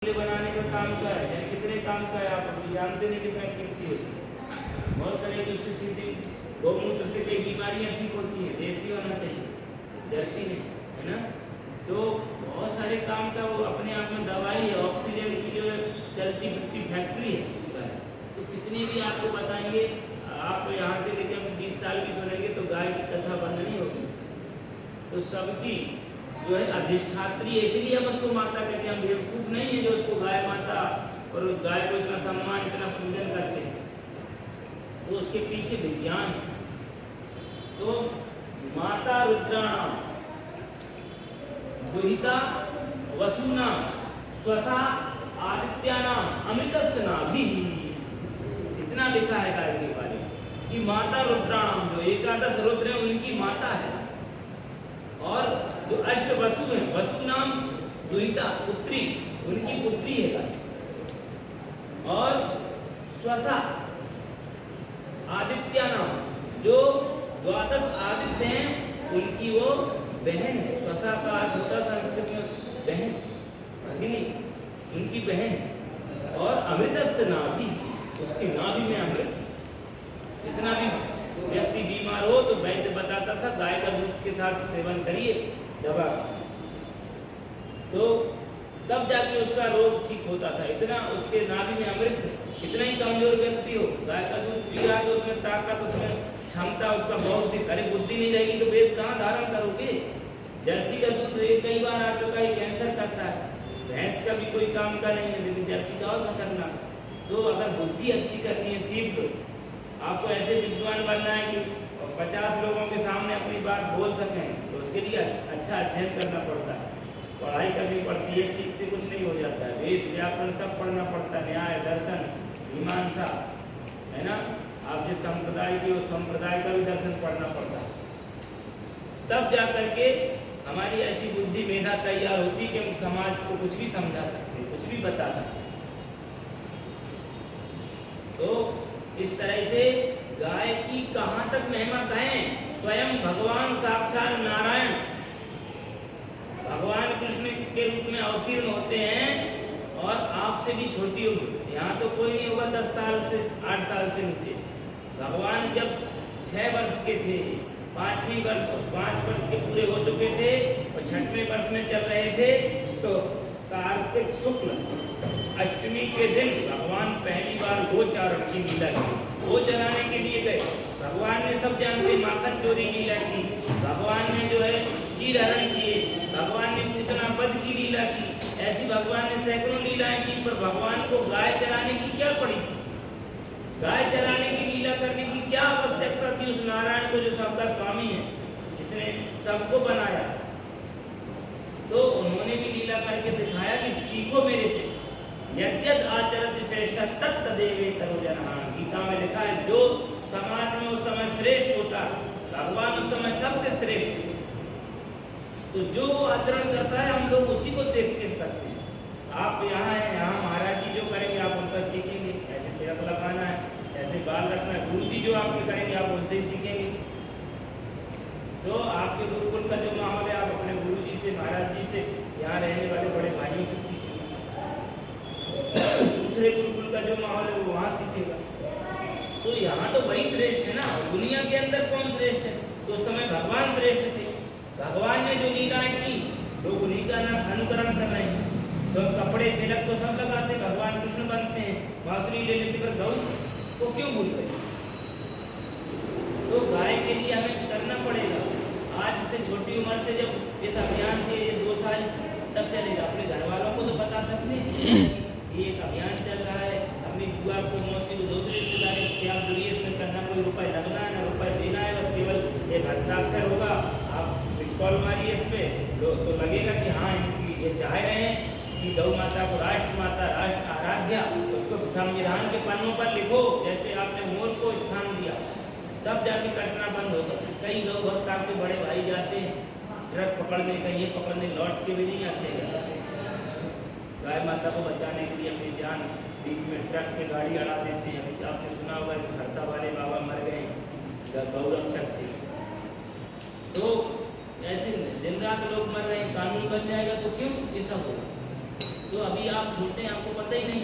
बनाने का काम का है, या कितने काम का है आप अभी जानते नहीं कितना कीमती होती है। बहुत तरह की उससे सीधी गौमूत्र से कई बीमारियां ठीक होती हैं, देसी होना चाहिए, जर्सी नहीं, है ना। तो बहुत सारे काम का वो अपने आप में दवाई है, ऑक्सीजन की जो चलती फिरती फैक्ट्री है। तो कितनी भी आपको बताएंगे, आप यहाँ से लेकर 20 साल भी सुनेंगे तो गाय की कथा बंद नहीं होगी। तो सबकी जो है अधिष्ठात्री, इसलिए हम उसको माता कहते हैं। हम बेवकूफ नहीं है जो उसको गाय माता और गाय को इतना सम्मान इतना पूजन करते हैं, तो उसके पीछे विज्ञान है। तो माता रुद्राणाम दुहिता वसुनाम स्वसा आदित्यानाम अमृतस्य नाभिः, इतना लिखा है गाय के बारे में कि माता रुद्राणाम, जो एकादश रुद्र है उनकी माता है, और जो अष्ट वसु है, वसु नाम दुहिता पुत्री, उनकी पुत्री है गाय, और स्वसा आदित्य नाम, जो द्वादश आदित्य हैं उनकी वो बहन है। स्वसा का अर्थ होता संस्कृत में बहन, भगिनी, उनकी बहन। और अमृतस्थ नाभि, उसकी नाभि में अमृत। इतना भी व्यक्ति बीमार हो तो वैद्य बताता था गाय का दूध के साथ सेवन करिए दवा, तो तब जाके उसका रोग ठीक होता था। इतना उसके नाभि में अमृत है। इतना ही कमजोर व्यक्ति हो, गाय का दूध पी रहा तो उसमें ताकत, उसमें क्षमता उसका बहुत थी। अरे बुद्धि नहीं रहेगी तो वेद कहाँ धारण करोगे। जर्सी का दूध कई बार आ चुका है, कैंसर करता है। भैंस का भी कोई काम का नहीं है, लेकिन जर्सी का और खतरनाक। तो अगर बुद्धि अच्छी करनी है, ठीक लो। आपको ऐसे विद्वान बनना है कि 50 लोगों के सामने अपनी बात बोल सकें, तो उसके लिए अच्छा अध्ययन करना पड़ता है, पढ़ाई करनी पड़ती है। चीज से कुछ नहीं हो जाता है, वेद व्याकरण सब पढ़ना पड़ता है, न्याय दर्शन मीमांसा, है ना। आप जिस संप्रदाय की उस संप्रदाय का भी दर्शन पढ़ना पड़ता है, तब जा करके हमारी ऐसी बुद्धि मेधा तैयार होती कि हम समाज को कुछ भी समझा सकते, कुछ भी बता सकते। तो इस तरह से गाय की कहां तक महिमा कहें, स्वयं भगवान साक्षात नारायण भगवान कृष्ण के रूप में अवतीर्ण होते हैं, और आपसे भी छोटी उम्र, यहाँ तो कोई नहीं होगा 10 साल से 8 साल से नीचे। भगवान जब 6 वर्ष के थे, 5 वर्ष के पूरे हो चुके थे और 6वें वर्ष में चल रहे थे, तो कार्तिक शुक्ल अष्टमी के दिन भगवान पहली बार गोचारण की लीला की। गो चराने के लिए गए। भगवान ने सब जानते माखन चोरी लीला की, भगवान ने जो है चीर हरण किए, भगवान ने पूतना वध की लीला की। ऐसी भगवान ने सैकड़ों लीलाएं की, पर भगवान को गाय चराने की क्या पड़ी थी। गाय चराने की लीला करने की क्या आवश्यकता थी उस नारायण को, जो सबका स्वामी है, जिसने सबको बनाया। तो उन्होंने भी लीला करके दिखाया कि सीखो मेरे से, यद्यद् आचरति श्रेष्ठ तत्तदेवेतरो जनः। गीता में लिखा है जो समाज में उस समय श्रेष्ठ होता, भगवान उस समय सबसे श्रेष्ठ। तो जो आचरण करता है हम लोग उसी को देख के करते हैं। आप यहाँ हैं, यहाँ महाराज जी जो करेंगे आप उनका सीखेंगे, ऐसे तिलक लगाना है, ऐसे बाल रखना है। गुरु जी जो आपके करेंगे आप उनसे ही सीखेंगे। तो आपके गुरुकुल का जो माहौल है, आप अपने गुरु जी से, महाराज जी से, यहाँ रहने वाले बड़े भाइयों से सीखेंगे। दूसरे गुरुकुल का जो माहौल है वो वहाँ सीखेगा। तो यहाँ तो वही श्रेष्ठ है ना, दुनिया के अंदर कौन श्रेष्ठ है। तो उस समय भगवान श्रेष्ठ थे। भगवान ने जो लीलाएं की, लोग उन्हीं का ना अनुकरण कर रहे हैं। तो कपड़े तिलक तो सब लगाते, भगवान कृष्ण बनते हैं, बांसुरी ले लेते, पर गौ को क्यों भूल गए। तो गाय के लिए हमें करना पड़ेगा। आज से छोटी उम्र से जब इस अभियान से 2 साल तक चलेगा, अपने घर वालों को तो बता सकते हैं ये एक अभियान चल रहा है। अपनी बुआ को, मौसी को, दूसरे रिश्तेदारों को आप जुड़िए, इसमें करना कोई रुपए लगना है ना रुपए देना है, बस केवल एक हस्ताक्षर होगा। आप मिस कॉल मारिए इस पर तो लगेगा कि हाँ ये चाह रहे हैं कि गौ माता को राष्ट्र माता, राष्ट्र आराध्या, उसको संविधान के पन्नों पर लिखो, जैसे आपने मोर को स्थान दिया, तब जाके कटना बंद होगा। कई लोग भक्त आपके बड़े भाई जाते हैं ट्रक पकड़ने, कहीं ये पकड़ने, लौट के भी नहीं आते। गाय माता को बचाने के लिए अपनी जान बीच में ट्रक पे गाड़ी अड़ा देते हैं। अभी आपने सुना होगा कि हरसा वाले बाबा मर गए, गौरक्षक थे। तो ऐसे दिन रात लोग मर रहे हैं, कानून बन जाएगा तो क्यों ये सब होगा। तो अभी आप छोटे हैं, आपको पता ही नहीं।